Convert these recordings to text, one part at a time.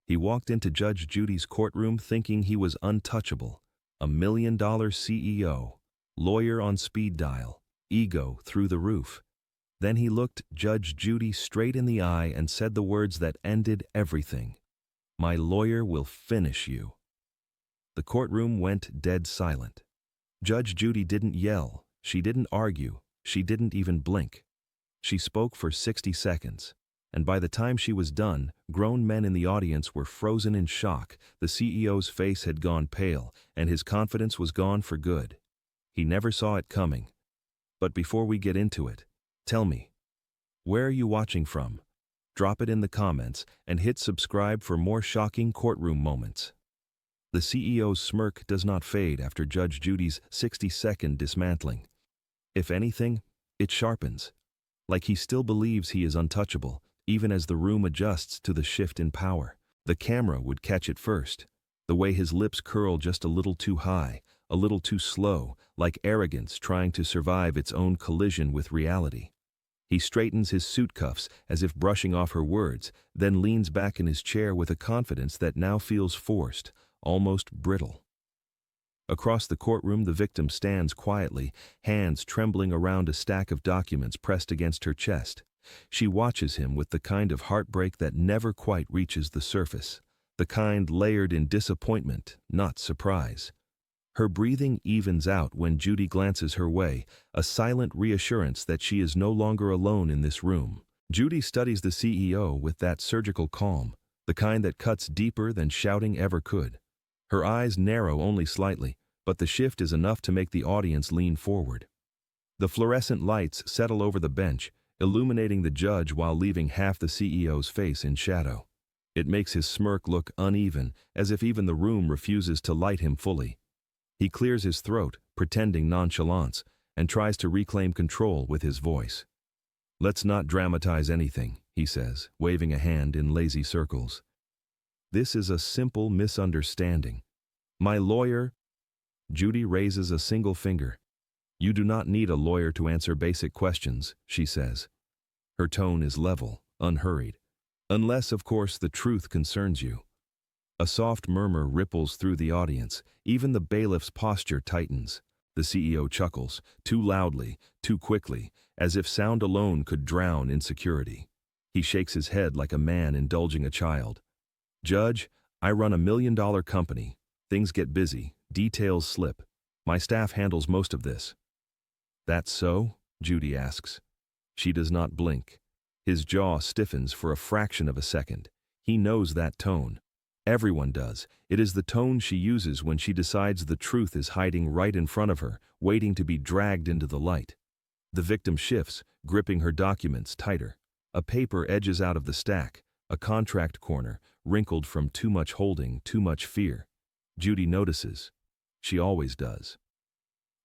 He walked into Judge Judy's courtroom thinking he was untouchable, $1 million CEO, lawyer on speed dial, ego through the roof. Then he looked Judge Judy straight in the eye and said the words that ended everything. "My lawyer will finish you." The courtroom went dead silent. Judge Judy didn't yell, she didn't argue, she didn't even blink. She spoke for 60 seconds, and by the time she was done, grown men in the audience were frozen in shock. The CEO's face had gone pale, and his confidence was gone for good. He never saw it coming. But before we get into it, tell me, where are you watching from? Drop it in the comments and hit subscribe for more shocking courtroom moments. The CEO's smirk does not fade after Judge Judy's 60-second dismantling. If anything, it sharpens. Like he still believes he is untouchable, even as the room adjusts to the shift in power. The camera would catch it first. The way his lips curl just a little too high, a little too slow, like arrogance trying to survive its own collision with reality. He straightens his suit cuffs as if brushing off her words, then leans back in his chair with a confidence that now feels forced, almost brittle. Across the courtroom, the victim stands quietly, hands trembling around a stack of documents pressed against her chest. She watches him with the kind of heartbreak that never quite reaches the surface, the kind layered in disappointment, not surprise. Her breathing evens out when Judy glances her way, a silent reassurance that she is no longer alone in this room. Judy studies the CEO with that surgical calm, the kind that cuts deeper than shouting ever could. Her eyes narrow only slightly, but the shift is enough to make the audience lean forward. The fluorescent lights settle over the bench, illuminating the judge while leaving half the CEO's face in shadow. It makes his smirk look uneven, as if even the room refuses to light him fully. He clears his throat, pretending nonchalance, and tries to reclaim control with his voice. "Let's not dramatize anything," he says, waving a hand in lazy circles. "This is a simple misunderstanding. My lawyer—" Judy raises a single finger. "You do not need a lawyer to answer basic questions," she says. Her tone is level, unhurried. "Unless, of course, the truth concerns you." A soft murmur ripples through the audience. Even the bailiff's posture tightens. The CEO chuckles, too loudly, too quickly, as if sound alone could drown insecurity. He shakes his head like a man indulging a child. "Judge, I run $1 million company. Things get busy, details slip. My staff handles most of this." "That's so?" Judy asks. She does not blink. His jaw stiffens for a fraction of a second. He knows that tone. Everyone does. It is the tone she uses when she decides the truth is hiding right in front of her, waiting to be dragged into the light. The victim shifts, gripping her documents tighter. A paper edges out of the stack, a contract corner, wrinkled from too much holding, too much fear. Judy notices. She always does.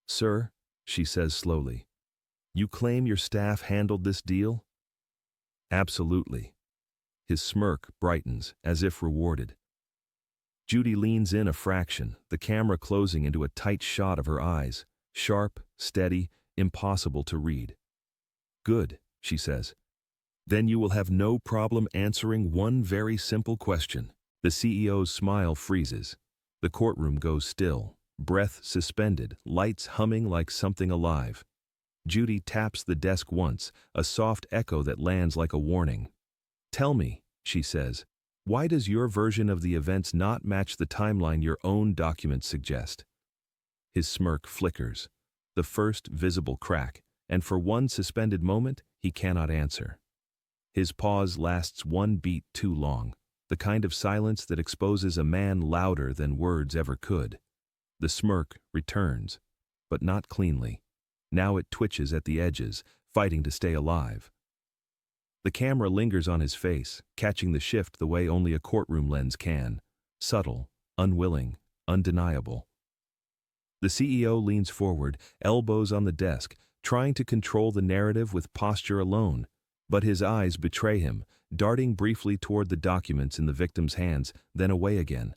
"Sir," she says slowly, "you claim your staff handled this deal?" "Absolutely." His smirk brightens, as if rewarded. Judy leans in a fraction, the camera closing into a tight shot of her eyes, sharp, steady, impossible to read. "Good," she says. "Then you will have no problem answering one very simple question." The CEO's smile freezes. The courtroom goes still, breath suspended, lights humming like something alive. Judy taps the desk once, a soft echo that lands like a warning. "Tell me," she says, "why does your version of the events not match the timeline your own documents suggest?" His smirk flickers, the first visible crack, and for one suspended moment, he cannot answer. His pause lasts one beat too long, the kind of silence that exposes a man louder than words ever could. The smirk returns, but not cleanly. Now it twitches at the edges, fighting to stay alive. The camera lingers on his face, catching the shift the way only a courtroom lens can. Subtle, unwilling, undeniable. The CEO leans forward, elbows on the desk, trying to control the narrative with posture alone. But his eyes betray him, darting briefly toward the documents in the victim's hands, then away again.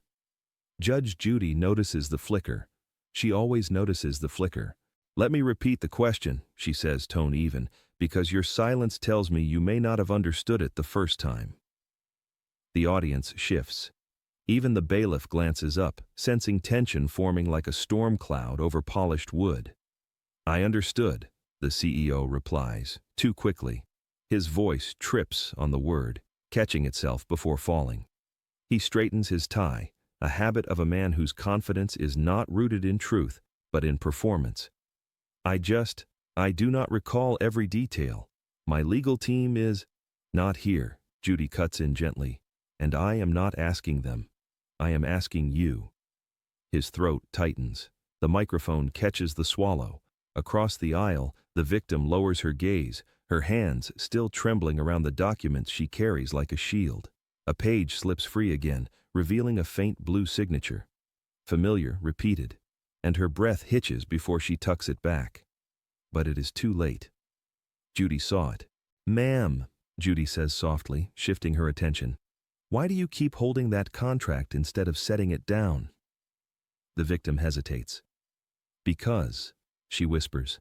Judge Judy notices the flicker. She always notices the flicker. "Let me repeat the question," she says, tone even, "because your silence tells me you may not have understood it the first time." The audience shifts, Even the bailiff glances up, sensing tension forming like a storm cloud over polished wood. "I understood," the CEO replies, too quickly. His voice trips on the word, catching itself before falling. He straightens his tie, a habit of a man whose confidence is not rooted in truth, but in performance. I do not recall every detail. My legal team is not here," Judy cuts in gently, "and I am not asking them. I am asking you." His throat tightens. The microphone catches the swallow. Across the aisle, the victim lowers her gaze, her hands still trembling around the documents she carries like a shield. A page slips free again, revealing a faint blue signature. Familiar, repeated, and her breath hitches before she tucks it back. But it is too late. Judy saw it. "Ma'am," Judy says softly, shifting her attention, "why do you keep holding that contract instead of setting it down?" The victim hesitates. "Because," she whispers,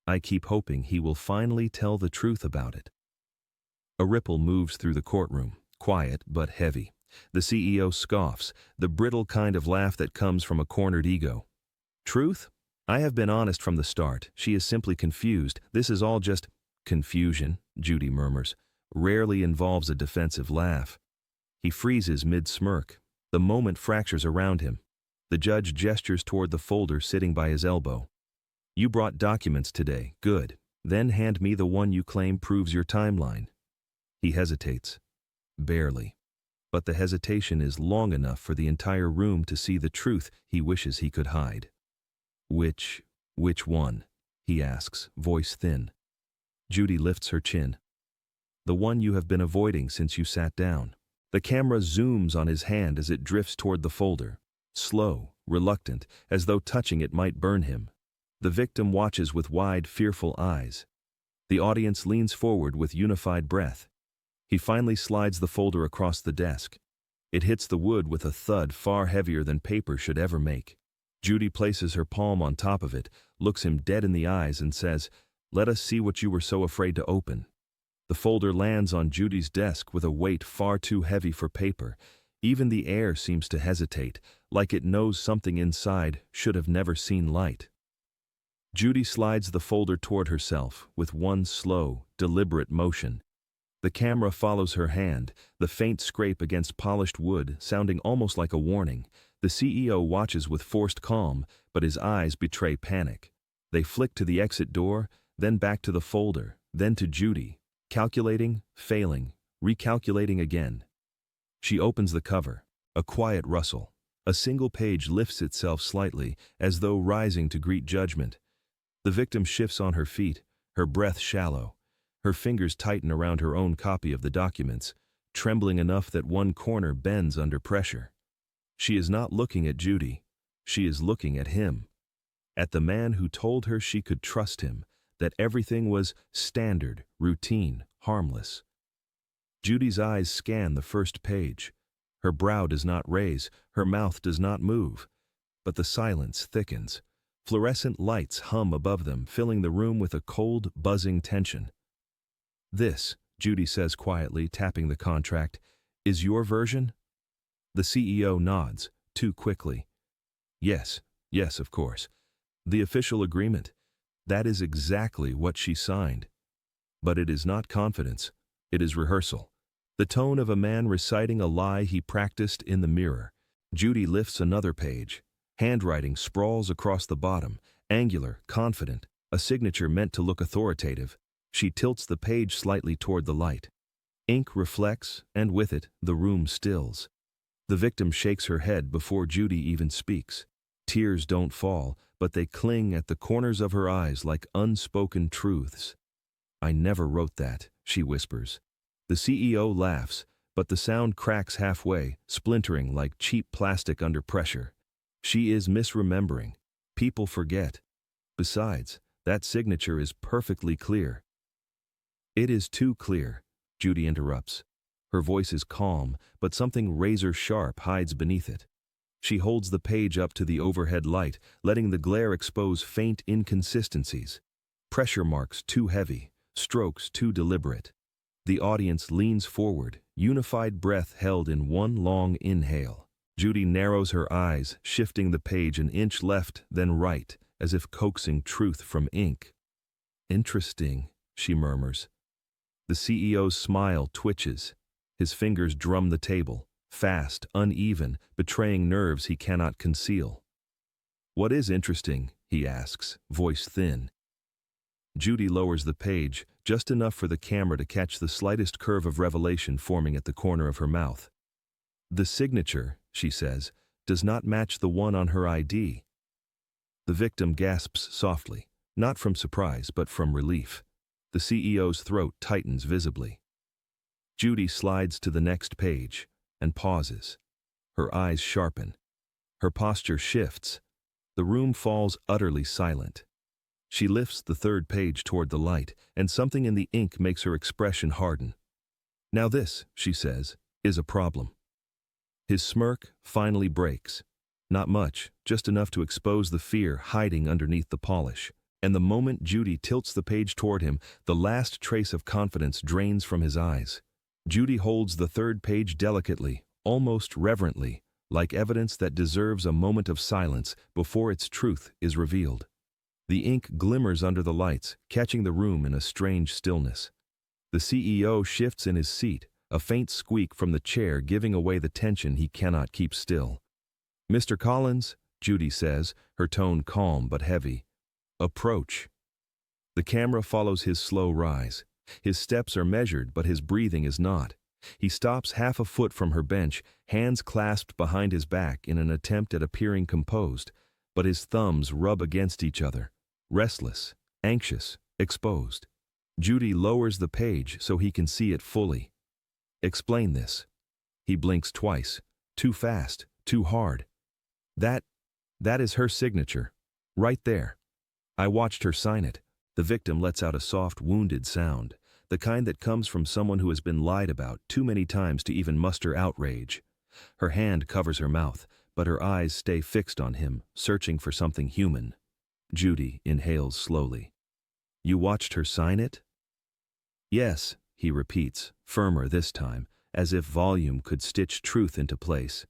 "I keep hoping he will finally tell the truth about it." A ripple moves through the courtroom, quiet but heavy. The CEO scoffs, the brittle kind of laugh that comes from a cornered ego. "Truth? I have been honest from the start. She is simply confused. This is all just confusion," Judy murmurs. Rarely involves a defensive laugh. He freezes mid-smirk. The moment fractures around him. The judge gestures toward the folder sitting by his elbow. "You brought documents today. Good. Then hand me the one you claim proves your timeline." He hesitates. Barely. But the hesitation is long enough for the entire room to see the truth he wishes he could hide. Which one?" he asks, voice thin. Judy lifts her chin. "The one you have been avoiding since you sat down." The camera zooms on his hand as it drifts toward the folder. Slow, reluctant, as though touching it might burn him. The victim watches with wide, fearful eyes. The audience leans forward with unified breath. He finally slides the folder across the desk. It hits the wood with a thud far heavier than paper should ever make. Judy places her palm on top of it, looks him dead in the eyes and says, "Let us see what you were so afraid to open." The folder lands on Judy's desk with a weight far too heavy for paper. Even the air seems to hesitate, like it knows something inside should have never seen light. Judy slides the folder toward herself with one slow, deliberate motion. The camera follows her hand, the faint scrape against polished wood sounding almost like a warning. The CEO watches with forced calm, but his eyes betray panic. They flick to the exit door, then back to the folder, then to Judy, calculating, failing, recalculating again. She opens the cover. A quiet rustle. A single page lifts itself slightly, as though rising to greet judgment. The victim shifts on her feet, her breath shallow. Her fingers tighten around her own copy of the documents, trembling enough that one corner bends under pressure. She is not looking at Judy. She is looking at him. At the man who told her she could trust him, that everything was standard, routine, harmless. Judy's eyes scan the first page. Her brow does not raise, her mouth does not move. But the silence thickens. Fluorescent lights hum above them, filling the room with a cold, buzzing tension. "This," Judy says quietly, tapping the contract, "is your version?" The CEO nods, too quickly. Yes, of course. The official agreement. That is exactly what she signed. But it is not confidence. It is rehearsal. The tone of a man reciting a lie he practiced in the mirror. Judy lifts another page. Handwriting sprawls across the bottom, angular, confident, a signature meant to look authoritative. She tilts the page slightly toward the light. Ink reflects, and with it, the room stills. The victim shakes her head before Judy even speaks. Tears don't fall, but they cling at the corners of her eyes like unspoken truths. "I never wrote that," she whispers. The CEO laughs, but the sound cracks halfway, splintering like cheap plastic under pressure. She is misremembering. People forget. Besides, that signature is perfectly clear. "It is too clear," Judy interrupts. Her voice is calm, but something razor-sharp hides beneath it. She holds the page up to the overhead light, letting the glare expose faint inconsistencies. Pressure marks too heavy, strokes too deliberate. The audience leans forward, unified breath held in one long inhale. Judy narrows her eyes, shifting the page an inch left, then right, as if coaxing truth from ink. Interesting, she murmurs. The CEO's smile twitches. His fingers drum the table, fast, uneven, betraying nerves he cannot conceal. What is interesting? He asks, voice thin. Judy lowers the page, just enough for the camera to catch the slightest curve of revelation forming at the corner of her mouth. The signature, she says, does not match the one on her ID. The victim gasps softly, not from surprise but from relief. The CEO's throat tightens visibly. Judy slides to the next page and pauses. Her eyes sharpen. Her posture shifts. The room falls utterly silent. She lifts the third page toward the light, and something in the ink makes her expression harden. Now this, she says, is a problem. His smirk finally breaks. Not much, just enough to expose the fear hiding underneath the polish. And the moment Judy tilts the page toward him, the last trace of confidence drains from his eyes. Judy holds the third page delicately, almost reverently, like evidence that deserves a moment of silence before its truth is revealed. The ink glimmers under the lights, catching the room in a strange stillness. The CEO shifts in his seat, a faint squeak from the chair giving away the tension he cannot keep still. "Mr. Collins," Judy says, her tone calm but heavy. "Approach." The camera follows his slow rise. His steps are measured, but his breathing is not. He stops half a foot from her bench, hands clasped behind his back in an attempt at appearing composed, but his thumbs rub against each other. Restless, anxious, exposed. Judy lowers the page so he can see it fully. "Explain this." He blinks twice. Too fast, too hard. That is her signature. Right there. I watched her sign it." The victim lets out a soft, wounded sound, the kind that comes from someone who has been lied about too many times to even muster outrage. Her hand covers her mouth, but her eyes stay fixed on him, searching for something human. Judy inhales slowly. "You watched her sign it?" "Yes," he repeats, firmer this time, as if volume could stitch truth into place.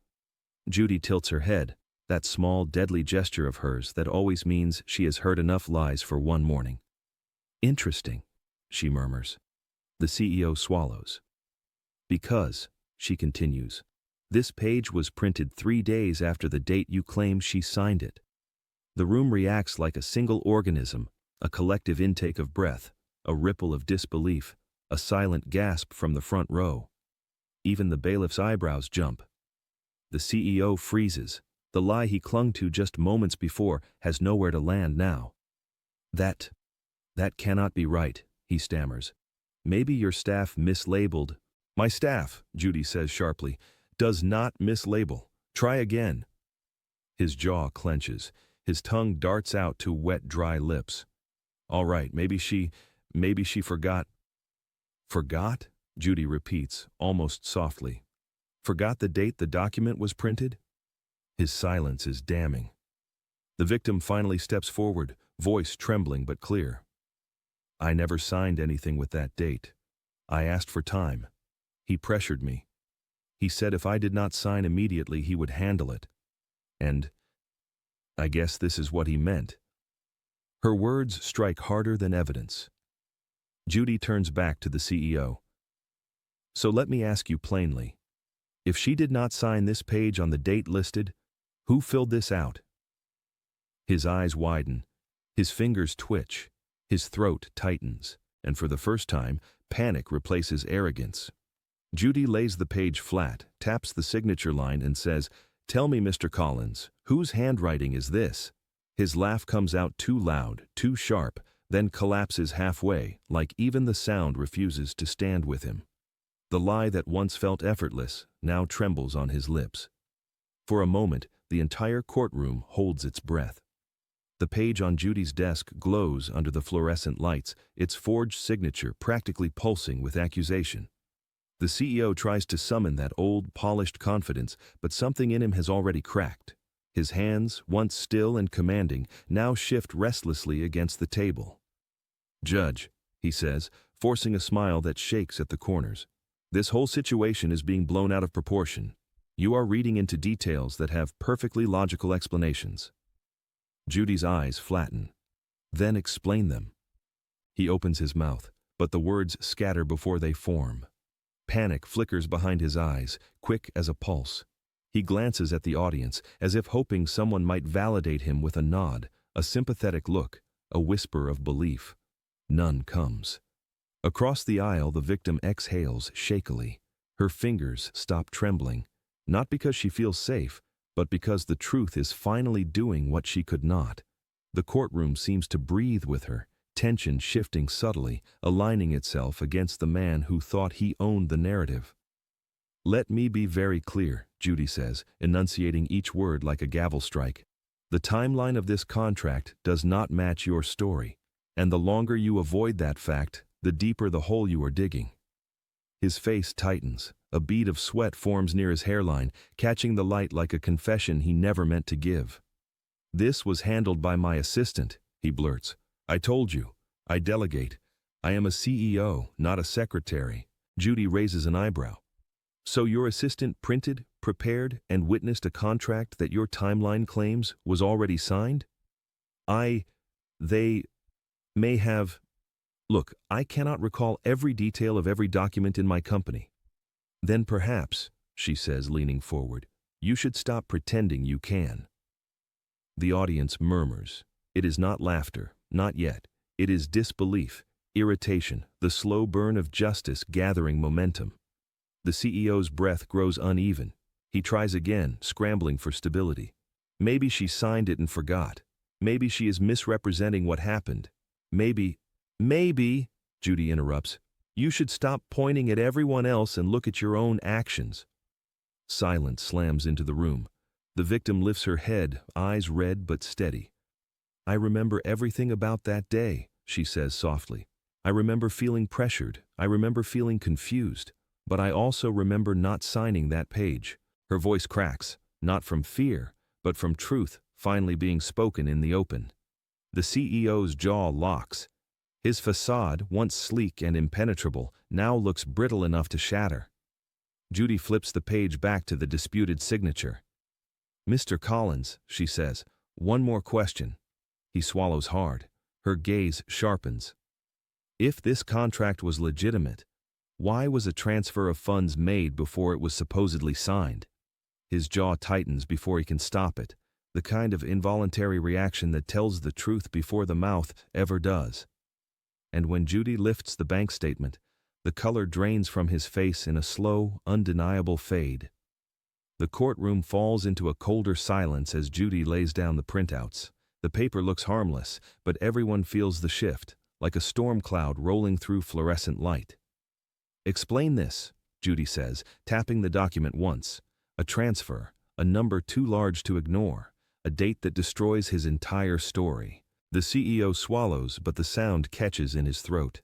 Judy tilts her head, that small, deadly gesture of hers that always means she has heard enough lies for one morning. "Interesting," she murmurs. The CEO swallows. "Because," she continues, "this page was printed 3 days after the date you claim she signed it." The room reacts like a single organism, a collective intake of breath, a ripple of disbelief, a silent gasp from the front row. Even the bailiff's eyebrows jump. The CEO freezes. The lie he clung to just moments before has nowhere to land now. That cannot be right," he stammers. "Maybe your staff mislabeled." "My staff," Judy says sharply, "does not mislabel. Try again." His jaw clenches. His tongue darts out to wet, dry lips. "All right, maybe she forgot." "Forgot?" Judy repeats, almost softly. "Forgot the date the document was printed?" His silence is damning. The victim finally steps forward, voice trembling but clear. "I never signed anything with that date. I asked for time. He pressured me. He said if I did not sign immediately, he would handle it. And I guess this is what he meant." Her words strike harder than evidence. Judy turns back to the CEO. "So let me ask you plainly. If she did not sign this page on the date listed, who filled this out?" His eyes widen. His fingers twitch. His throat tightens. And for the first time, panic replaces arrogance. Judy lays the page flat, taps the signature line and says, "Tell me, Mr. Collins, whose handwriting is this?" His laugh comes out too loud, too sharp, then collapses halfway, like even the sound refuses to stand with him. The lie that once felt effortless now trembles on his lips. For a moment, the entire courtroom holds its breath. The page on Judy's desk glows under the fluorescent lights, its forged signature practically pulsing with accusation. The CEO tries to summon that old, polished confidence, but something in him has already cracked. His hands, once still and commanding, now shift restlessly against the table. "Judge," he says, forcing a smile that shakes at the corners, "this whole situation is being blown out of proportion. You are reading into details that have perfectly logical explanations. Judy's eyes flatten. Then explain them. He opens his mouth, but the words scatter before they form. Panic flickers behind his eyes, quick as a pulse. He glances at the audience, as if hoping someone might validate him with a nod, a sympathetic look, a whisper of belief. None comes. Across the aisle, the victim exhales shakily. Her fingers stop trembling, not because she feels safe, but because the truth is finally doing what she could not. The courtroom seems to breathe with her, tension shifting subtly, aligning itself against the man who thought he owned the narrative. "Let me be very clear," Judy says, enunciating each word like a gavel strike. "The timeline of this contract does not match your story, and the longer you avoid that fact, the deeper the hole you are digging." His face tightens. A bead of sweat forms near his hairline, catching the light like a confession he never meant to give. "This was handled by my assistant," he blurts. "I told you. I delegate. I am a CEO, not a secretary." Judy raises an eyebrow. "So your assistant printed, prepared, and witnessed a contract that your timeline claims was already signed?" They may have. Look, I cannot recall every detail of every document in my company." "Then perhaps," she says, leaning forward, "you should stop pretending you can." The audience murmurs. It is not laughter, not yet. It is disbelief, irritation, the slow burn of justice gathering momentum. The CEO's breath grows uneven. He tries again, scrambling for stability. Maybe she signed it and forgot. Maybe she is misrepresenting what happened. Maybe, Judy interrupts, "you should stop pointing at everyone else and look at your own actions." Silence slams into the room. The victim lifts her head, eyes red but steady. "I remember everything about that day," she says softly. "I remember feeling pressured. I remember feeling confused. But I also remember not signing that page." Her voice cracks, not from fear, but from truth finally being spoken in the open. The CEO's jaw locks. His facade, once sleek and impenetrable, now looks brittle enough to shatter. Judy flips the page back to the disputed signature. "Mr. Collins," she says, "one more question." He swallows hard. Her gaze sharpens. "If this contract was legitimate, why was a transfer of funds made before it was supposedly signed?" His jaw tightens before he can stop it, the kind of involuntary reaction that tells the truth before the mouth ever does. And when Judy lifts the bank statement, the color drains from his face in a slow, undeniable fade. The courtroom falls into a colder silence as Judy lays down the printouts. The paper looks harmless, but everyone feels the shift, like a storm cloud rolling through fluorescent light. "Explain this," Judy says, tapping the document once. A transfer, a number too large to ignore, a date that destroys his entire story. The CEO swallows, but the sound catches in his throat.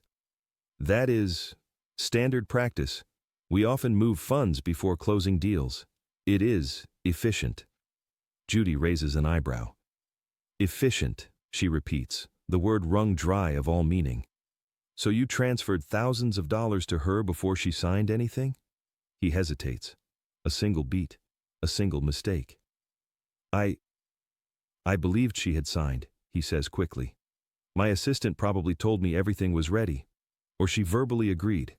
"That is standard practice. We often move funds before closing deals. It is efficient." Judy raises an eyebrow. "Efficient," she repeats, the word wrung dry of all meaning. "So you transferred thousands of dollars to her before she signed anything?" He hesitates. A single beat. A single mistake. I believed she had signed," he says quickly. "My assistant probably told me everything was ready. Or she verbally agreed.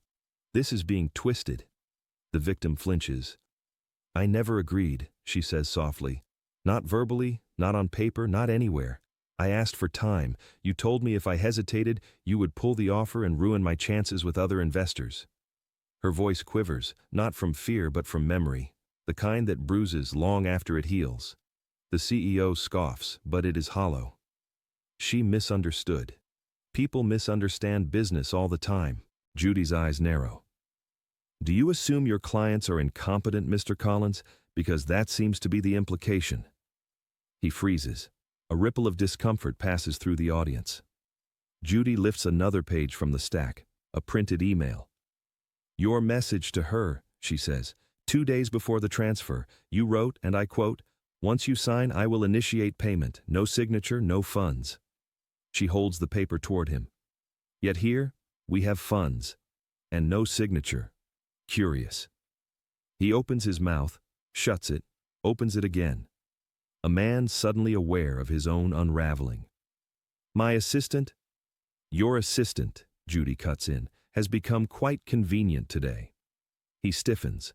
This is being twisted." The victim flinches. "I never agreed," she says softly. "Not verbally, not on paper, not anywhere. I asked for time. You told me if I hesitated, you would pull the offer and ruin my chances with other investors." Her voice quivers, not from fear but from memory, the kind that bruises long after it heals. The CEO scoffs, but it is hollow. She misunderstood. People misunderstand business all the time. Judy's eyes narrow. "Do you assume your clients are incompetent, Mr. Collins? Because that seems to be the implication." He freezes. A ripple of discomfort passes through the audience. Judy lifts another page from the stack, a printed email. "Your message to her," she says, 2 days before the transfer, you wrote, and I quote, 'Once you sign, I will initiate payment. No signature, no funds.'" She holds the paper toward him. "Yet here, we have funds. And no signature. Curious." He opens his mouth, shuts it, opens it again. A man suddenly aware of his own unraveling. My assistant? Your assistant, Judy cuts in, has become quite convenient today. He stiffens.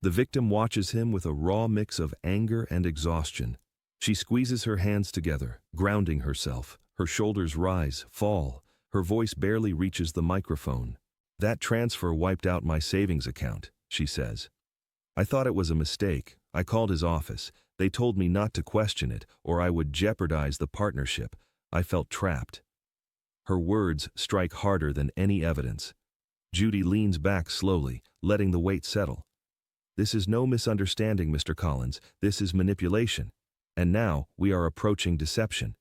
The victim watches him with a raw mix of anger and exhaustion. She squeezes her hands together, grounding herself. Her shoulders rise, fall. Her voice barely reaches the microphone. That transfer wiped out my savings account, she says. I thought it was a mistake. I called his office. They told me not to question it, or I would jeopardize the partnership. I felt trapped. Her words strike harder than any evidence. Judy leans back slowly, letting the weight settle. This is no misunderstanding, Mr. Collins. This is manipulation. And now we are approaching deception.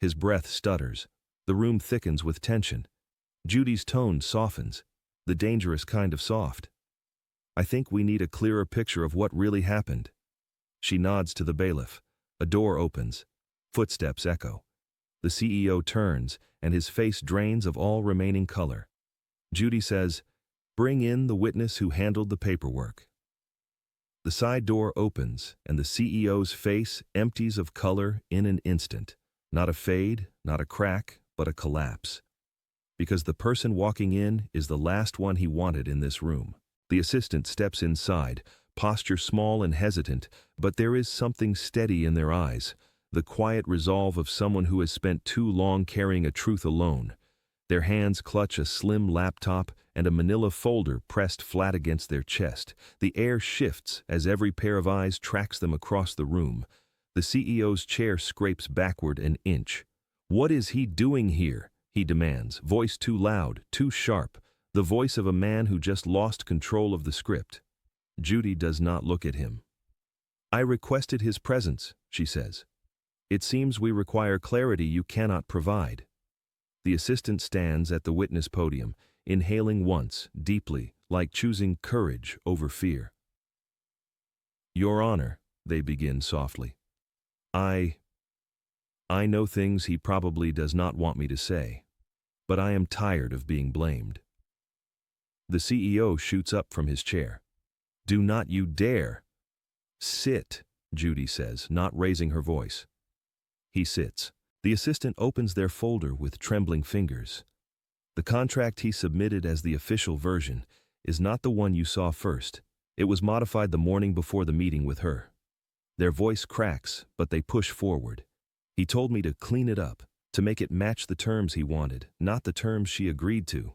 His breath stutters. The room thickens with tension. Judy's tone softens, the dangerous kind of soft. I think we need a clearer picture of what really happened. She nods to the bailiff. A door opens. Footsteps echo. The CEO turns, and his face drains of all remaining color. Judy says, "Bring in the witness who handled the paperwork." The side door opens, and the CEO's face empties of color in an instant. Not a fade, not a crack, but a collapse. Because the person walking in is the last one he wanted in this room. The assistant steps inside, posture small and hesitant, but there is something steady in their eyes, the quiet resolve of someone who has spent too long carrying a truth alone. Their hands clutch a slim laptop and a manila folder pressed flat against their chest. The air shifts as every pair of eyes tracks them across the room. The CEO's chair scrapes backward an inch. "What is he doing here?" he demands, voice too loud, too sharp, the voice of a man who just lost control of the script. Judy does not look at him. "I requested his presence," she says. "It seems we require clarity you cannot provide." The assistant stands at the witness podium, inhaling once, deeply, like choosing courage over fear. "Your Honor," they begin softly. I know things he probably does not want me to say, but I am tired of being blamed." The CEO shoots up from his chair. "Do not you dare!" "Sit," Judy says, not raising her voice. He sits. The assistant opens their folder with trembling fingers. The contract he submitted as the official version is not the one you saw first. It was modified the morning before the meeting with her. Their voice cracks, but they push forward. "He told me to clean it up, to make it match the terms he wanted, not the terms she agreed to."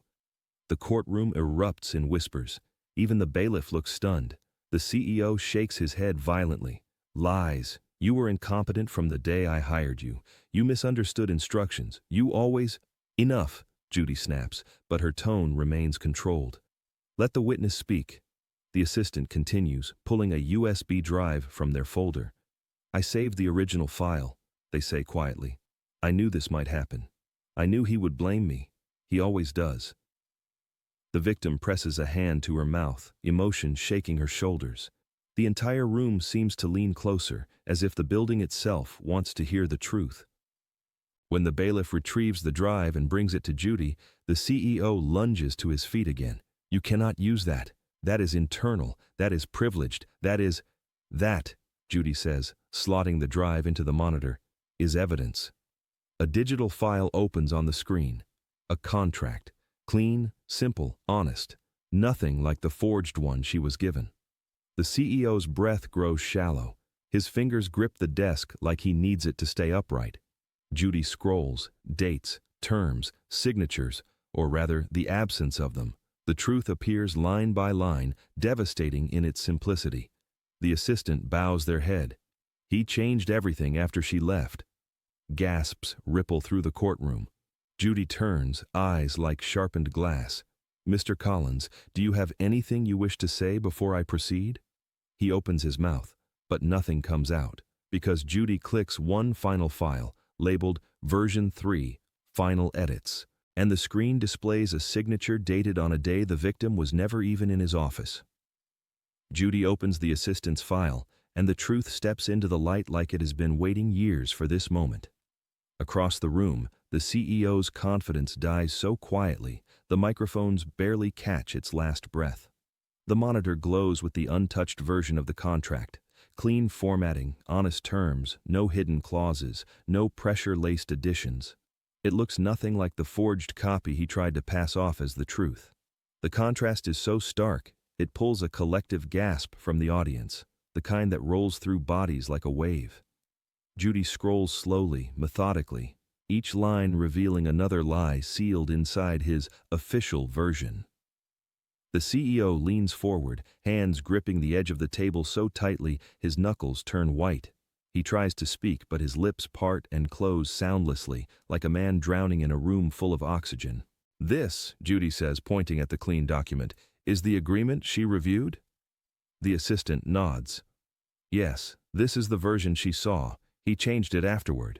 The courtroom erupts in whispers. Even the bailiff looks stunned. The CEO shakes his head violently. "Lies. You were incompetent from the day I hired you. You misunderstood instructions. You always—" "Enough," Judy snaps, but her tone remains controlled. "Let the witness speak." The assistant continues, pulling a USB drive from their folder. "I saved the original file," they say quietly. "I knew this might happen. I knew he would blame me. He always does." The victim presses a hand to her mouth, emotion shaking her shoulders. The entire room seems to lean closer, as if the building itself wants to hear the truth. When the bailiff retrieves the drive and brings it to Judy, the CEO lunges to his feet again. "You cannot use that. That is internal. That is privileged. That," Judy says, slotting the drive into the monitor, "is evidence." A digital file opens on the screen. A contract. Clean, simple, honest. Nothing like the forged one she was given. The CEO's breath grows shallow. His fingers grip the desk like he needs it to stay upright. Judy scrolls, dates, terms, signatures, or rather the absence of them. The truth appears line by line, devastating in its simplicity. The assistant bows their head. "He changed everything after she left." Gasps ripple through the courtroom. Judy turns, eyes like sharpened glass. "Mr. Collins, do you have anything you wish to say before I proceed?" He opens his mouth, but nothing comes out, because Judy clicks one final file, labeled Version 3, Final Edits, and the screen displays a signature dated on a day the victim was never even in his office. Judy opens the assistant's file, and the truth steps into the light like it has been waiting years for this moment. Across the room, the CEO's confidence dies so quietly, the microphones barely catch its last breath. The monitor glows with the untouched version of the contract, clean formatting, honest terms, no hidden clauses, no pressure-laced additions. It looks nothing like the forged copy he tried to pass off as the truth. The contrast is so stark, it pulls a collective gasp from the audience, the kind that rolls through bodies like a wave. Judy scrolls slowly, methodically, each line revealing another lie sealed inside his official version. The CEO leans forward, hands gripping the edge of the table so tightly his knuckles turn white. He tries to speak, but his lips part and close soundlessly, like a man drowning in a room full of oxygen. "This," Judy says, pointing at the clean document, "is the agreement she reviewed?" The assistant nods. "Yes, this is the version she saw. He changed it afterward."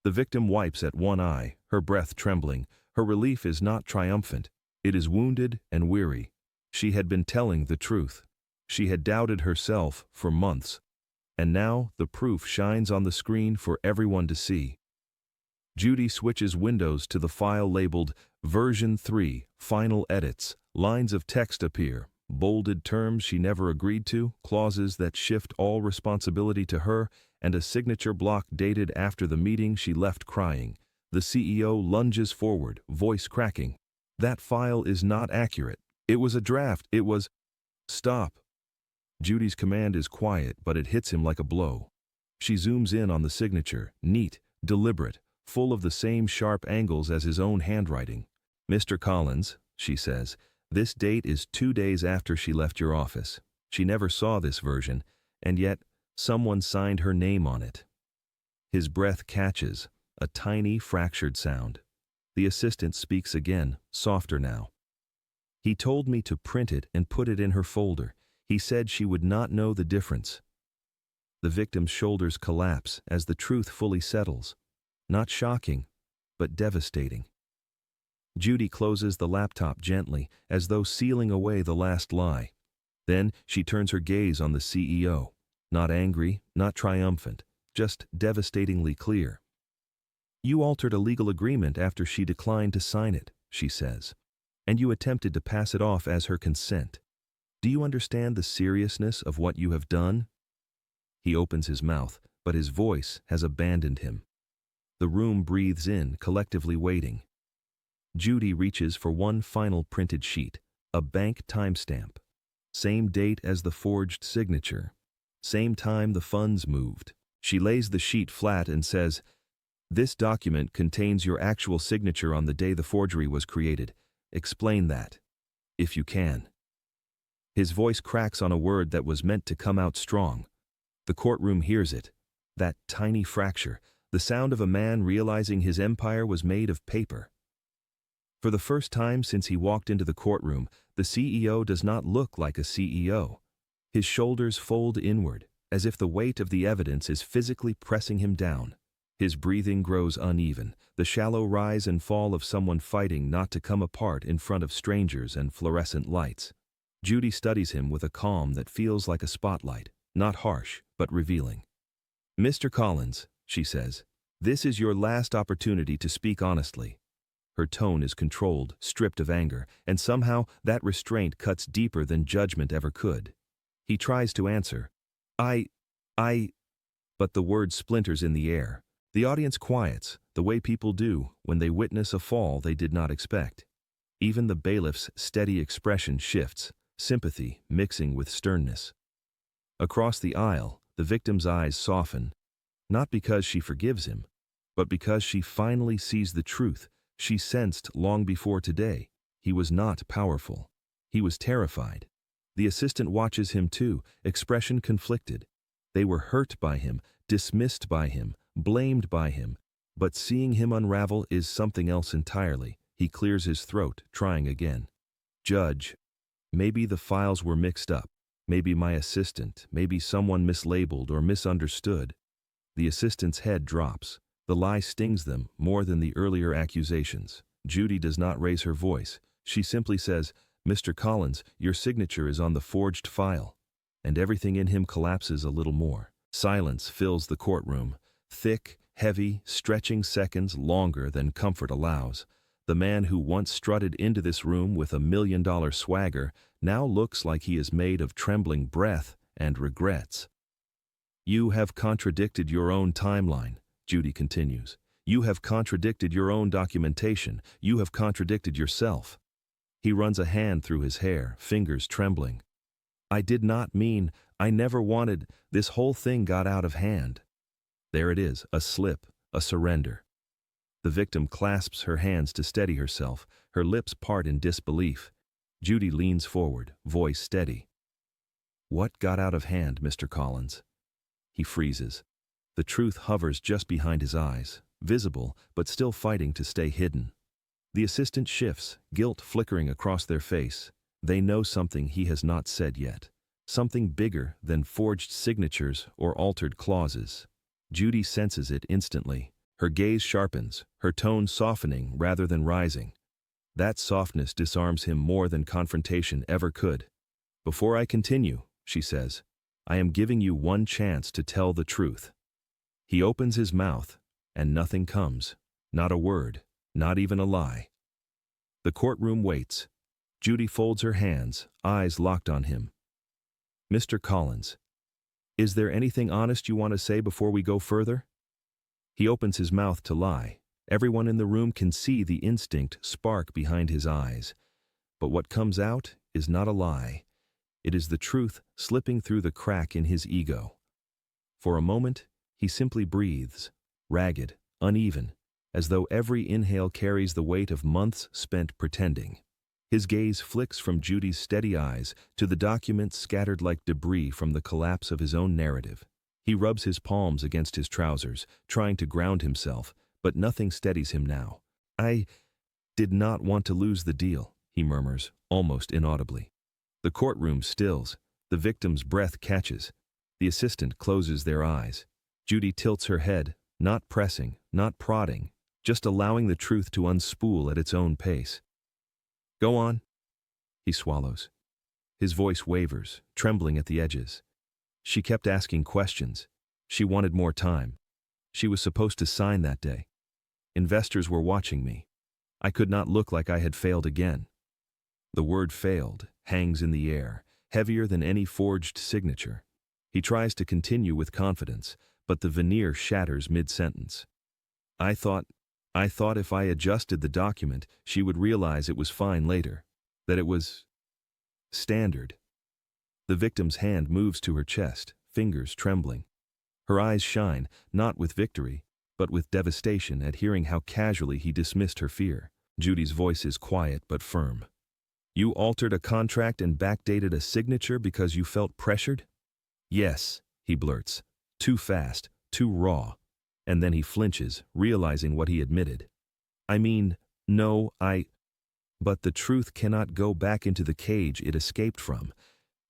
The victim wipes at one eye, her breath trembling. Her relief is not triumphant. It is wounded and weary. She had been telling the truth. She had doubted herself for months. And now the proof shines on the screen for everyone to see. Judy switches windows to the file labeled Version 3, Final Edits. Lines of text appear, bolded terms she never agreed to, clauses that shift all responsibility to her, and a signature block dated after the meeting she left crying. The CEO lunges forward, voice cracking. "That file is not accurate. It was a draft. It was—" "Stop." Judy's command is quiet, but it hits him like a blow. She zooms in on the signature, neat, deliberate, full of the same sharp angles as his own handwriting. "Mr. Collins," she says, "this date is 2 days after she left your office. She never saw this version, and yet someone signed her name on it." His breath catches, a tiny, fractured sound. The assistant speaks again, softer now. "He told me to print it and put it in her folder. He said she would not know the difference." The victim's shoulders collapse as the truth fully settles. Not shocking, but devastating. Judy closes the laptop gently, as though sealing away the last lie. Then she turns her gaze on the CEO. Not angry, not triumphant, just devastatingly clear. "You altered a legal agreement after she declined to sign it," she says. "And you attempted to pass it off as her consent. Do you understand the seriousness of what you have done?" He opens his mouth, but his voice has abandoned him. The room breathes in, collectively waiting. Judy reaches for one final printed sheet, a bank timestamp. Same date as the forged signature. Same time the funds moved. She lays the sheet flat and says, "This document contains your actual signature on the day the forgery was created. Explain that, if you can." His voice cracks on a word that was meant to come out strong. The courtroom hears it. That tiny fracture, the sound of a man realizing his empire was made of paper. For the first time since he walked into the courtroom, the CEO does not look like a CEO. His shoulders fold inward, as if the weight of the evidence is physically pressing him down. His breathing grows uneven, the shallow rise and fall of someone fighting not to come apart in front of strangers and fluorescent lights. Judy studies him with a calm that feels like a spotlight, not harsh, but revealing. "Mr. Collins," she says, "this is your last opportunity to speak honestly." Her tone is controlled, stripped of anger, and somehow that restraint cuts deeper than judgment ever could. He tries to answer, I, but the word splinters in the air. The audience quiets, the way people do when they witness a fall they did not expect. Even the bailiff's steady expression shifts, sympathy mixing with sternness. Across the aisle, the victim's eyes soften, not because she forgives him, but because she finally sees the truth she sensed long before today. He was not powerful. He was terrified. The assistant watches him too, expression conflicted. They were hurt by him, dismissed by him, blamed by him. But seeing him unravel is something else entirely. He clears his throat, trying again. "Judge, maybe the files were mixed up. Maybe my assistant, maybe someone mislabeled or misunderstood." The assistant's head drops. The lie stings them more than the earlier accusations. Judy does not raise her voice. She simply says, "Mr. Collins, your signature is on the forged file." And everything in him collapses a little more. Silence fills the courtroom. Thick, heavy, stretching seconds longer than comfort allows. The man who once strutted into this room with $1 million swagger now looks like he is made of trembling breath and regrets. You have contradicted your own timeline, Judy continues. You have contradicted your own documentation. You have contradicted yourself. He runs a hand through his hair, fingers trembling. I did not mean, I never wanted, this whole thing got out of hand. There it is, a slip, a surrender. The victim clasps her hands to steady herself, her lips part in disbelief. Judy leans forward, voice steady. What got out of hand, Mr. Collins? He freezes. The truth hovers just behind his eyes, visible but still fighting to stay hidden. The assistant shifts, guilt flickering across their face. They know something he has not said yet. Something bigger than forged signatures or altered clauses. Judy senses it instantly. Her gaze sharpens, her tone softening rather than rising. That softness disarms him more than confrontation ever could. Before I continue, she says, I am giving you one chance to tell the truth. He opens his mouth, and nothing comes. Not a word, not even a lie. The courtroom waits. Judy folds her hands, eyes locked on him. Mr. Collins, is there anything honest you want to say before we go further? He opens his mouth to lie. Everyone in the room can see the instinct spark behind his eyes. But what comes out is not a lie. It is the truth slipping through the crack in his ego. For a moment, he simply breathes, ragged, uneven, as though every inhale carries the weight of months spent pretending. His gaze flicks from Judy's steady eyes to the documents scattered like debris from the collapse of his own narrative. He rubs his palms against his trousers, trying to ground himself, but nothing steadies him now. I did not want to lose the deal, he murmurs, almost inaudibly. The courtroom stills. The victim's breath catches. The assistant closes their eyes. Judy tilts her head, not pressing, not prodding, just allowing the truth to unspool at its own pace. Go on. He swallows. His voice wavers, trembling at the edges. She kept asking questions. She wanted more time. She was supposed to sign that day. Investors were watching me. I could not look like I had failed again. The word failed hangs in the air, heavier than any forged signature. He tries to continue with confidence, but the veneer shatters mid-sentence. I thought if I adjusted the document, she would realize it was fine later, that it was standard. The victim's hand moves to her chest, fingers trembling. Her eyes shine, not with victory, but with devastation at hearing how casually he dismissed her fear. Judy's voice is quiet but firm. You altered a contract and backdated a signature because you felt pressured? Yes, he blurts. Too fast, too raw. And then he flinches, realizing what he admitted. I mean, no, But the truth cannot go back into the cage it escaped from.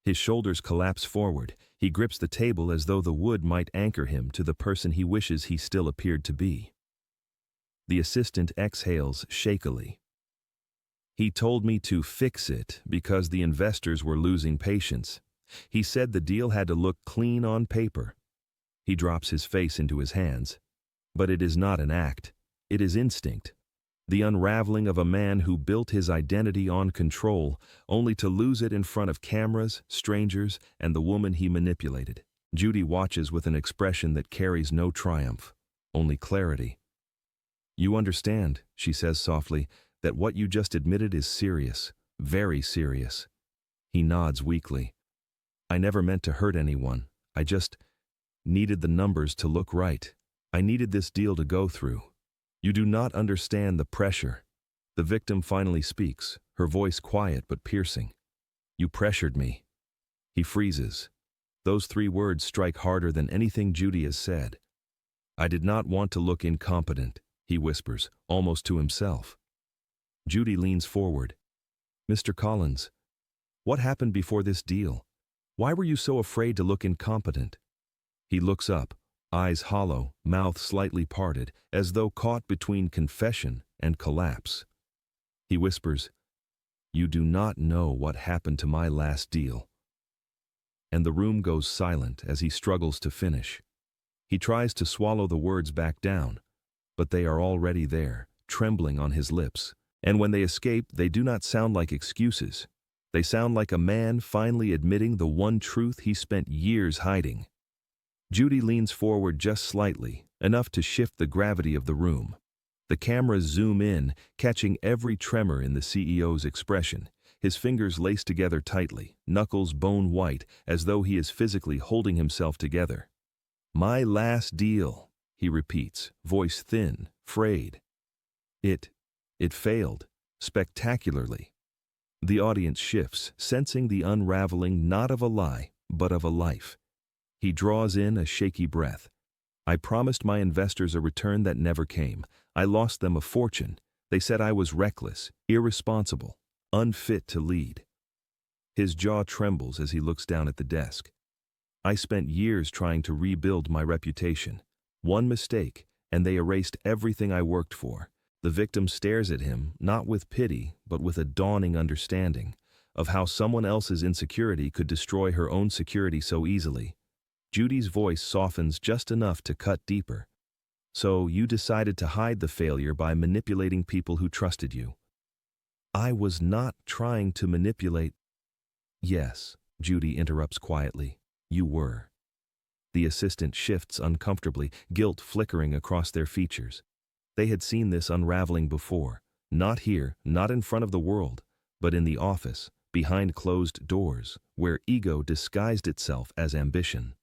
His shoulders collapse forward. He grips the table as though the wood might anchor him to the person he wishes he still appeared to be. The assistant exhales shakily. He told me to fix it because the investors were losing patience. He said the deal had to look clean on paper. He drops his face into his hands. But it is not an act. It is instinct. The unraveling of a man who built his identity on control, only to lose it in front of cameras, strangers, and the woman he manipulated. Judy watches with an expression that carries no triumph, only clarity. You understand, she says softly, that what you just admitted is serious, very serious. He nods weakly. I never meant to hurt anyone. I just needed the numbers to look right. I needed this deal to go through. You do not understand the pressure. The victim finally speaks, her voice quiet but piercing. You pressured me. He freezes. Those 3 words strike harder than anything Judy has said. I did not want to look incompetent, he whispers, almost to himself. Judy leans forward. Mr. Collins, what happened before this deal? Why were you so afraid to look incompetent? He looks up, eyes hollow, mouth slightly parted, as though caught between confession and collapse. He whispers, You do not know what happened to my last deal. And the room goes silent as he struggles to finish. He tries to swallow the words back down, but they are already there, trembling on his lips. And when they escape, they do not sound like excuses. They sound like a man finally admitting the one truth he spent years hiding. Judy leans forward just slightly, enough to shift the gravity of the room. The cameras zoom in, catching every tremor in the CEO's expression. His fingers laced together tightly, knuckles bone white, as though he is physically holding himself together. "My last deal," he repeats, voice thin, frayed. It failed, spectacularly. The audience shifts, sensing the unraveling not of a lie, but of a life. He draws in a shaky breath. "I promised my investors a return that never came. I lost them a fortune. They said I was reckless, irresponsible, unfit to lead." His jaw trembles as he looks down at the desk. "I spent years trying to rebuild my reputation. One mistake, and they erased everything I worked for." The victim stares at him, not with pity, but with a dawning understanding of how someone else's insecurity could destroy her own security so easily. Judy's voice softens just enough to cut deeper. "So you decided to hide the failure by manipulating people who trusted you." "I was not trying to manipulate." "Yes," Judy interrupts quietly, "you were." The assistant shifts uncomfortably, guilt flickering across their features. They had seen this unraveling before, not here, not in front of the world, but in the office, behind closed doors, where ego disguised itself as ambition.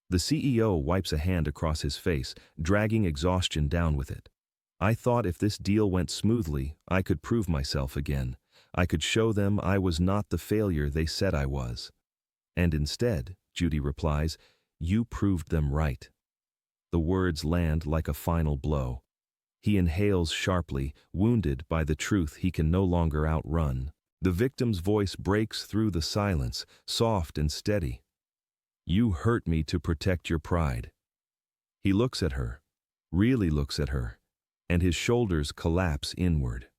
The CEO wipes a hand across his face, dragging exhaustion down with it. "I thought if this deal went smoothly, I could prove myself again. I could show them I was not the failure they said I was." "And instead," Judy replies, "you proved them right." The words land like a final blow. He inhales sharply, wounded by the truth he can no longer outrun. The victim's voice breaks through the silence, soft and steady. "You hurt me to protect your pride." He looks at her, really looks at her, and his shoulders collapse inward.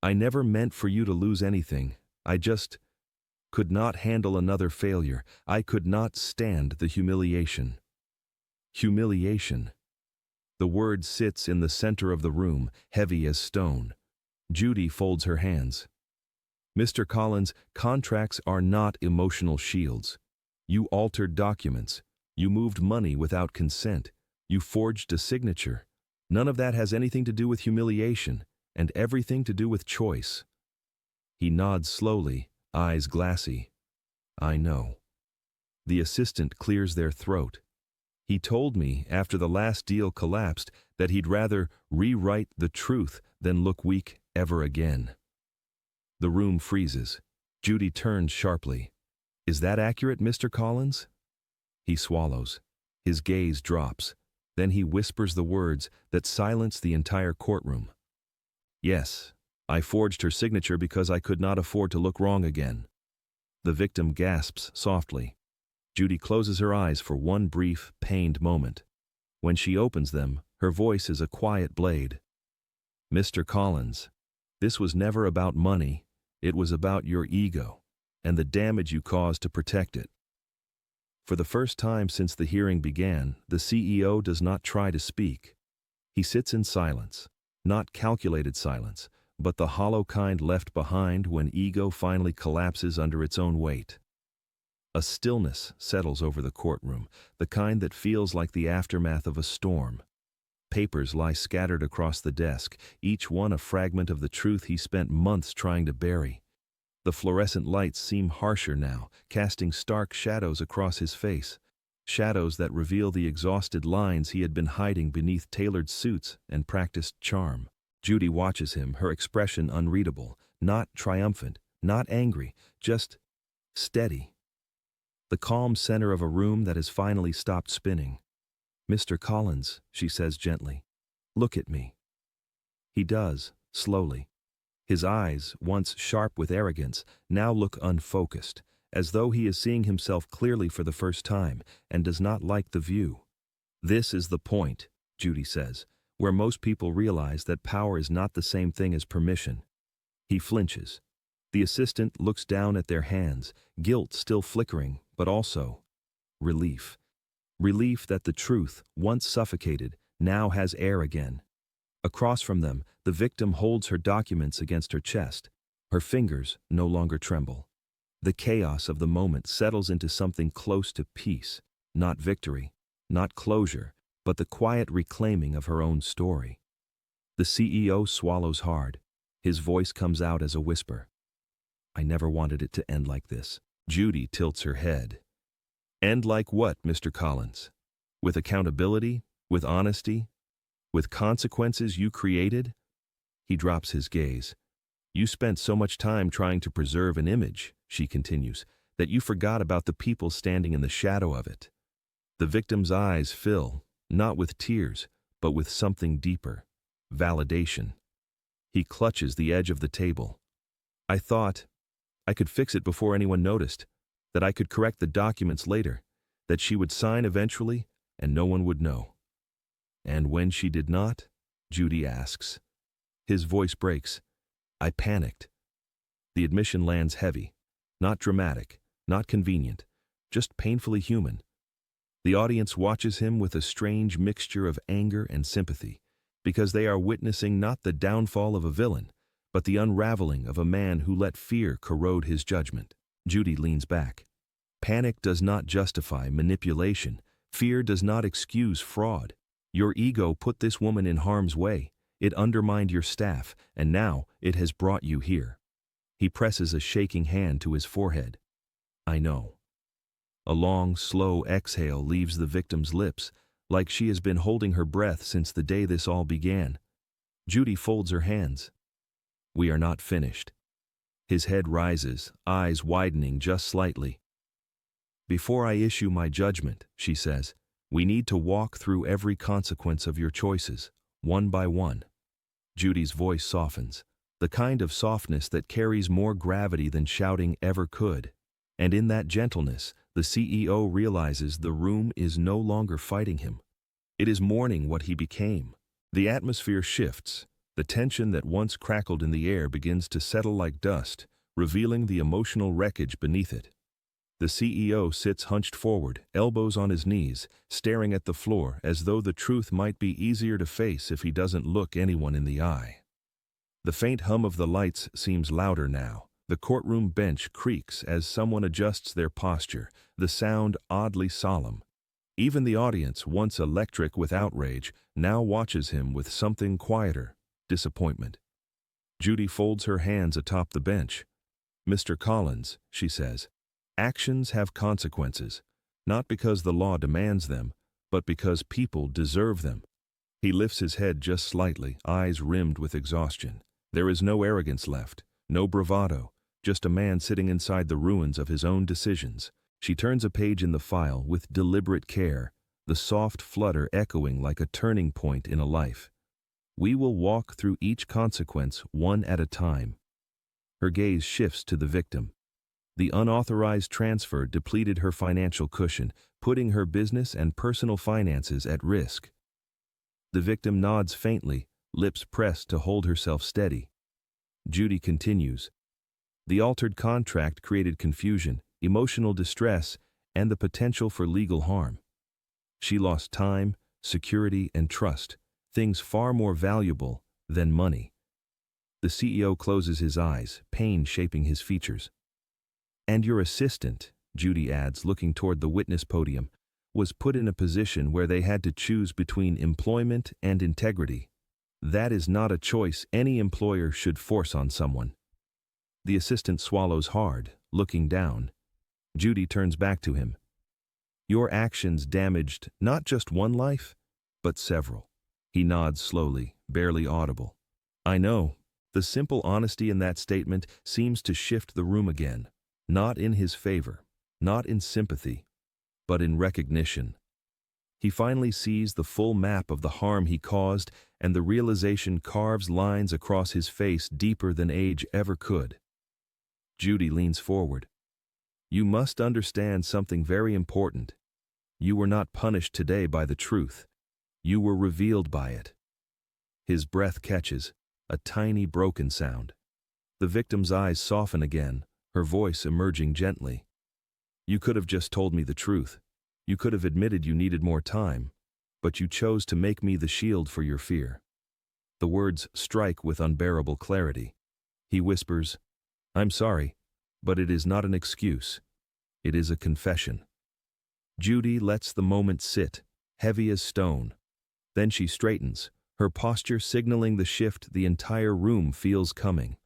"I never meant for you to lose anything. I just could not handle another failure. I could not stand the humiliation." Humiliation. The word sits in the center of the room, heavy as stone. Judy folds her hands. "Mr. Collins, contracts are not emotional shields. You altered documents. You moved money without consent. You forged a signature. None of that has anything to do with humiliation, and everything to do with choice." He nods slowly, eyes glassy. "I know." The assistant clears their throat. "He told me after the last deal collapsed that he'd rather rewrite the truth than look weak ever again." The room freezes. Judy turns sharply. "Is that accurate, Mr. Collins?" He swallows. His gaze drops. Then he whispers the words that silence the entire courtroom. "Yes, I forged her signature because I could not afford to look wrong again." The victim gasps softly. Judy closes her eyes for one brief, pained moment. When she opens them, her voice is a quiet blade. "Mr. Collins, this was never about money. It was about your ego, and the damage you caused to protect it." For the first time since the hearing began, the CEO does not try to speak. He sits in silence, not calculated silence, but the hollow kind left behind when ego finally collapses under its own weight. A stillness settles over the courtroom, the kind that feels like the aftermath of a storm. Papers lie scattered across the desk, each one a fragment of the truth he spent months trying to bury. The fluorescent lights seem harsher now, casting stark shadows across his face, shadows that reveal the exhausted lines he had been hiding beneath tailored suits and practiced charm. Judy watches him, her expression unreadable, not triumphant, not angry, just steady. The calm center of a room that has finally stopped spinning. "Mr. Collins," she says gently, "look at me." He does, slowly. His eyes, once sharp with arrogance, now look unfocused, as though he is seeing himself clearly for the first time and does not like the view. "This is the point," Judy says, "where most people realize that power is not the same thing as permission." He flinches. The assistant looks down at their hands, guilt still flickering, but also relief. Relief that the truth, once suffocated, now has air again. Across from them, the victim holds her documents against her chest. Her fingers no longer tremble. The chaos of the moment settles into something close to peace, not victory. not closure, but the quiet reclaiming of her own story. The CEO swallows hard. His voice comes out as a whisper. I never wanted it to end like this. Judy tilts her head. End like what, Mr. Collins? With accountability? With honesty? With consequences you created? He drops his gaze. You spent so much time trying to preserve an image, she continues, that you forgot about the people standing in the shadow of it. The victim's eyes fill, not with tears, but with something deeper. Validation. He clutches the edge of the table. I thought I could fix it before anyone noticed, that I could correct the documents later, that she would sign eventually, and no one would know. And when she did not? Judy asks. His voice breaks. I panicked. The admission lands heavy, not dramatic, not convenient, just painfully human. The audience watches him with a strange mixture of anger and sympathy, because they are witnessing not the downfall of a villain, but the unraveling of a man who let fear corrode his judgment. Judy leans back. Panic does not justify manipulation. Fear does not excuse fraud. Your ego put this woman in harm's way. It undermined your staff, and now it has brought you here. He presses a shaking hand to his forehead. I know. A long, slow exhale leaves the victim's lips, like she has been holding her breath since the day this all began. Judy folds her hands. We are not finished. His head rises, eyes widening just slightly. Before I issue my judgment, she says, we need to walk through every consequence of your choices, one by one. Judy's voice softens, the kind of softness that carries more gravity than shouting ever could. And in that gentleness, the CEO realizes the room is no longer fighting him. It is mourning what he became. The atmosphere shifts. The tension that once crackled in the air begins to settle like dust, revealing the emotional wreckage beneath it. The CEO sits hunched forward, elbows on his knees, staring at the floor as though the truth might be easier to face if he doesn't look anyone in the eye. The faint hum of the lights seems louder now. The courtroom bench creaks as someone adjusts their posture, the sound oddly solemn. Even the audience, once electric with outrage, now watches him with something quieter, disappointment. Judy folds her hands atop the bench. Mr. Collins, she says, actions have consequences, not because the law demands them, but because people deserve them. He lifts his head just slightly, eyes rimmed with exhaustion. There is no arrogance left, no bravado, just a man sitting inside the ruins of his own decisions. She turns a page in the file with deliberate care, the soft flutter echoing like a turning point in a life. We will walk through each consequence one at a time. Her gaze shifts to the victim. The unauthorized transfer depleted her financial cushion, putting her business and personal finances at risk. The victim nods faintly, lips pressed to hold herself steady. Judy continues. The altered contract created confusion, emotional distress, and the potential for legal harm. She lost time, security, and trust, things far more valuable than money. The CEO closes his eyes, pain shaping his features. And your assistant, Judy adds, looking toward the witness podium, was put in a position where they had to choose between employment and integrity. That is not a choice any employer should force on someone. The assistant swallows hard, looking down. Judy turns back to him. Your actions damaged not just one life, but several. He nods slowly, barely audible. I know. The simple honesty in that statement seems to shift the room again. Not in his favor, not in sympathy, but in recognition. He finally sees the full map of the harm he caused, and the realization carves lines across his face deeper than age ever could. Judy leans forward. You must understand something very important. You were not punished today by the truth. You were revealed by it. His breath catches, a tiny broken sound. The victim's eyes soften again, her voice emerging gently. You could have just told me the truth. You could have admitted you needed more time, but you chose to make me the shield for your fear. The words strike with unbearable clarity. He whispers, I'm sorry, but it is not an excuse. It is a confession. Judy lets the moment sit, heavy as stone. Then she straightens, her posture signaling the shift the entire room feels coming.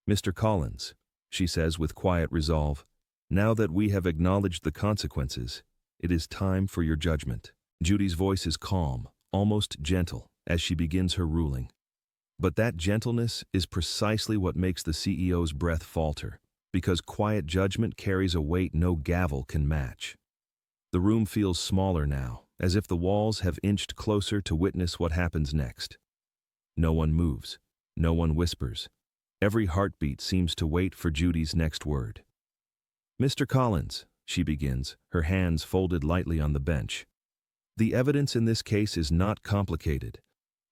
"Mr. Collins," she says with quiet resolve, "now that we have acknowledged the consequences, it is time for your judgment." Judy's voice is calm, almost gentle, as she begins her ruling. But that gentleness is precisely what makes the CEO's breath falter, because quiet judgment carries a weight no gavel can match. The room feels smaller now, as if the walls have inched closer to witness what happens next. No one moves. No one whispers. Every heartbeat seems to wait for Judy's next word. "Mr. Collins," she begins, her hands folded lightly on the bench. "The evidence in this case is not complicated.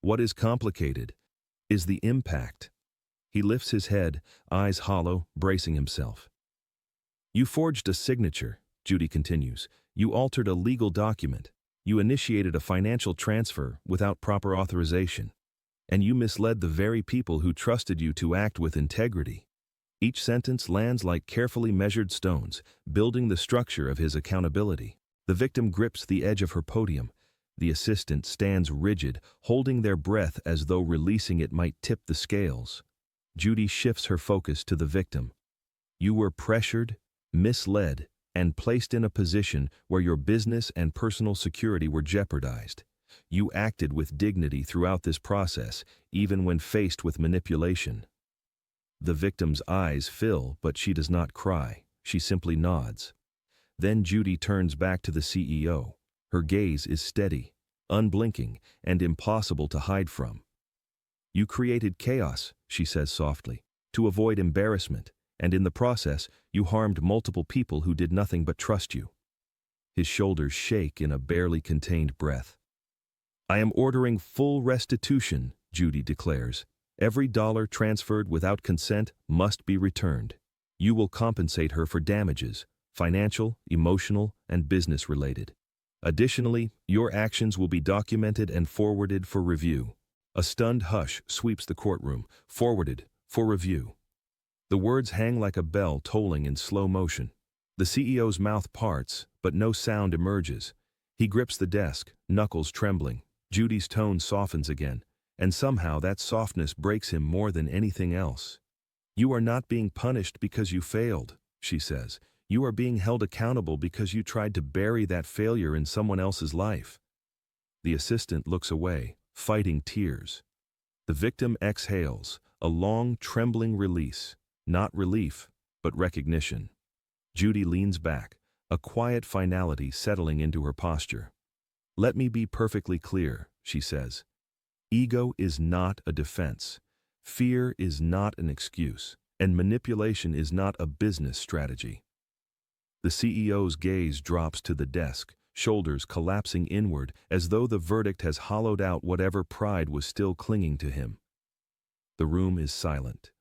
What is complicated is the impact." He lifts his head, eyes hollow, bracing himself. "You forged a signature," Judy continues. "You altered a legal document. You initiated a financial transfer without proper authorization. And you misled the very people who trusted you to act with integrity." Each sentence lands like carefully measured stones, building the structure of his accountability. The victim grips the edge of her podium. The assistant stands rigid, holding their breath as though releasing it might tip the scales. Judy shifts her focus to the victim. "You were pressured, misled, and placed in a position where your business and personal security were jeopardized. You acted with dignity throughout this process, even when faced with manipulation." The victim's eyes fill, but she does not cry. She simply nods. Then Judy turns back to the CEO. Her gaze is steady, unblinking, and impossible to hide from. "You created chaos," she says softly, "to avoid embarrassment, and in the process, you harmed multiple people who did nothing but trust you." His shoulders shake in a barely contained breath. "I am ordering full restitution," Judy declares. "Every dollar transferred without consent must be returned. You will compensate her for damages, financial, emotional, and business-related. Additionally, your actions will be documented and forwarded for review." A stunned hush sweeps the courtroom. "Forwarded, for review." The words hang like a bell tolling in slow motion. The CEO's mouth parts, but no sound emerges. He grips the desk, knuckles trembling. Judy's tone softens again, and somehow that softness breaks him more than anything else. "You are not being punished because you failed," she says. "You are being held accountable because you tried to bury that failure in someone else's life." The assistant looks away, fighting tears. The victim exhales, a long, trembling release. Not relief, but recognition. Judy leans back, a quiet finality settling into her posture. "Let me be perfectly clear," she says. "Ego is not a defense. Fear is not an excuse, and manipulation is not a business strategy." The CEO's gaze drops to the desk, shoulders collapsing inward as though the verdict has hollowed out whatever pride was still clinging to him. The room is silent.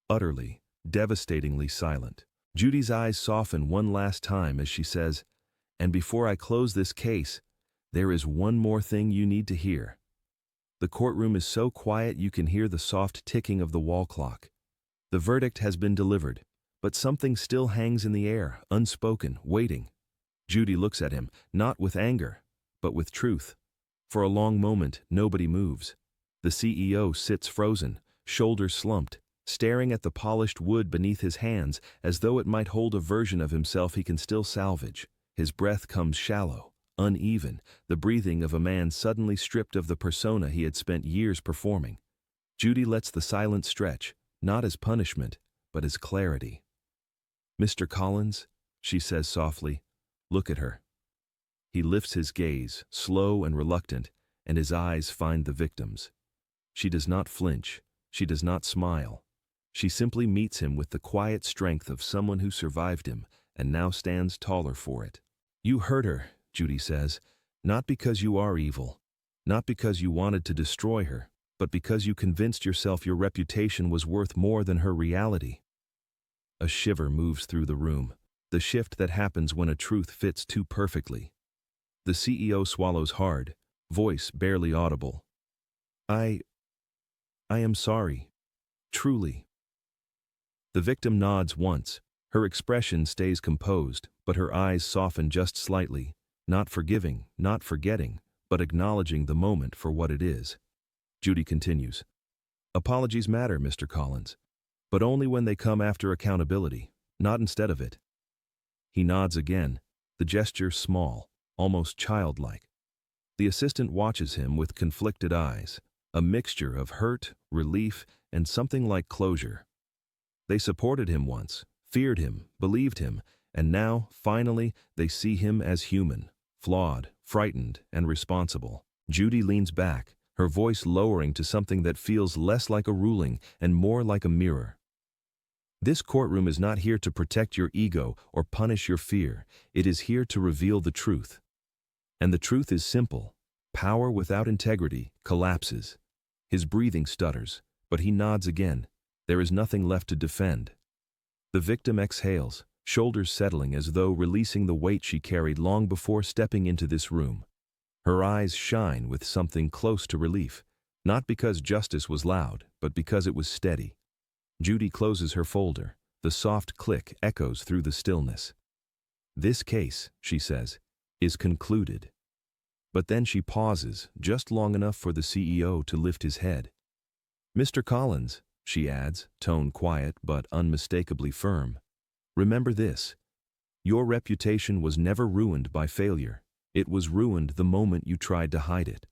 Utterly, devastatingly silent. Judy's eyes soften one last time as she says, "And before I close this case, there is one more thing you need to hear." The courtroom is so quiet you can hear the soft ticking of the wall clock. The verdict has been delivered, but something still hangs in the air, unspoken, waiting. Judy looks at him, not with anger, but with truth. For a long moment, nobody moves. The CEO sits frozen, shoulders slumped, staring at the polished wood beneath his hands as though it might hold a version of himself he can still salvage. His breath comes shallow, uneven, the breathing of a man suddenly stripped of the persona he had spent years performing. Judy lets the silence stretch, not as punishment, but as clarity. "Mr. Collins," she says softly, "look at her." He lifts his gaze, slow and reluctant, and his eyes find the victim's. She does not flinch. She does not smile. She simply meets him with the quiet strength of someone who survived him and now stands taller for it. "You hurt her," Judy says, "not because you are evil, not because you wanted to destroy her, but because you convinced yourself your reputation was worth more than her reality." A shiver moves through the room, the shift that happens when a truth fits too perfectly. The CEO swallows hard, voice barely audible. I am sorry. Truly." The victim nods once. Her expression stays composed, but her eyes soften just slightly. Not forgiving, not forgetting, but acknowledging the moment for what it is. Judy continues. Apologies matter, Mr. Collins, but only when they come after accountability, not instead of it. He nods again, the gesture small, almost childlike. The assistant watches him with conflicted eyes, a mixture of hurt, relief, and something like closure. They supported him once, feared him, believed him, and now, finally, they see him as human, flawed, frightened, and responsible. Judy leans back, her voice lowering to something that feels less like a ruling and more like a mirror. This courtroom is not here to protect your ego or punish your fear. It is here to reveal the truth. And the truth is simple. Power without integrity collapses. His breathing stutters, but he nods again. There is nothing left to defend. The victim exhales, shoulders settling as though releasing the weight she carried long before stepping into this room. Her eyes shine with something close to relief, not because justice was loud, but because it was steady. Judy closes her folder. The soft click echoes through the stillness. This case, she says, is concluded. But then she pauses, just long enough for the CEO to lift his head. Mr. Collins, she adds, tone quiet but unmistakably firm. Remember this. Your reputation was never ruined by failure. It was ruined the moment you tried to hide it.